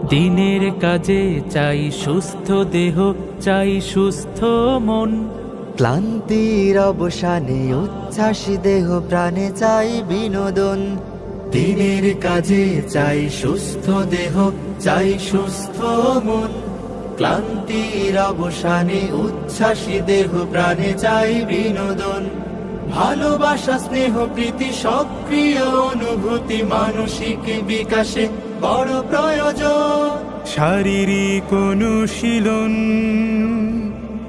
দিনের কাজে চাই সুস্থ দেহ, চাই সুস্থ মন। ক্লান্তির অবসানে উচ্ছ্বাসী দেহ প্রাণে চাই বিনোদন। দিনের কাজে চাই সুস্থ দেহ, চাই সুস্থ মন। ক্লান্তির অবসানে উচ্ছ্বাসী দেহ প্রাণে চাই বিনোদন। ভালোবাসা, স্নেহ, প্রীতি, সক্রিয় অনুভূতি মানসিক বিকাশে বড় প্রয়োজন। শারীরিক অনুশীলন,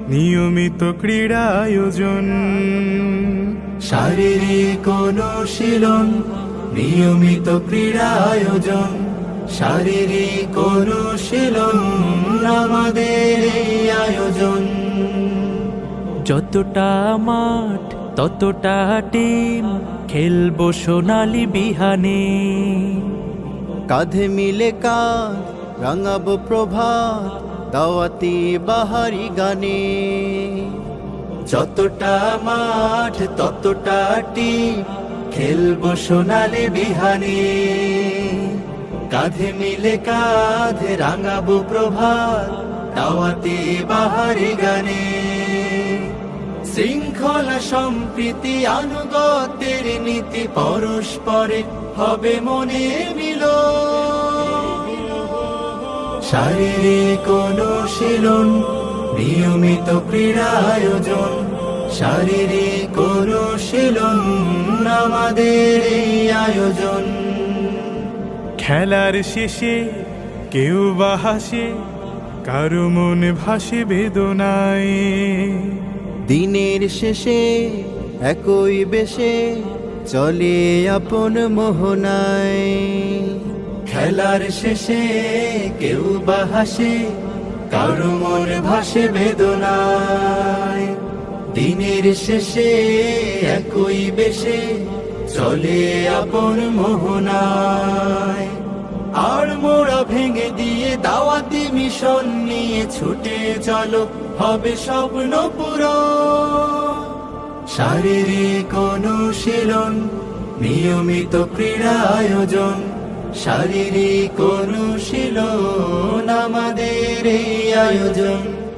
নিয়মিত ক্রীড়া আয়োজন। শারীরিক অনুশীলন, নিয়মিত ক্রীড়া আয়োজন। শারীরিক অনুশীলন আমাদের এই আয়োজন। যতটা মাঠ ততটা টিম, খেলবো সোনালি বিহানে। কাঁধে মিলে কাঁধ রাঙাবো প্রভাত, দাওয়াতি বাহারি গানে। যতটা মাঠ ততটা টিম, খেলবো সোনালি বিহানে। কাঁধে মিলে কাঁধ রাঙাবো প্রভাত, দাওয়াতি বাহারি গানে। শৃঙ্খলা, সম্প্রীতি, আনুগত্যের নীতি, পরস্পরে হবে মনে মিল। শারীরিক অনুশীলন, নিয়মিত ক্রীড়া আয়োজন। শারীরিক অনুশীলন আমাদের এই আয়োজন। খেলার শেষে কেউ বা হাসে, কারো মন ভাসে বেদনায়। দিনের শেষে একই বেশে চলে আপন মোহনায়। খেলার শেষে কেউ বা হাসে, কারো মন ভাসে বেদনায়। দিনের শেষে একই বেশে চলে আপন মোহনায়। আর মোড়া ভেঙে দিয়ে দাওয়াতি মিশন নিয়ে ছুটে চলো, হবে স্বপ্ন পুরো। শারীরিক অনুশীলন, নিয়মিত ক্রীড়া আয়োজন। শারীরিক অনুশীলন আমাদের এই আয়োজন।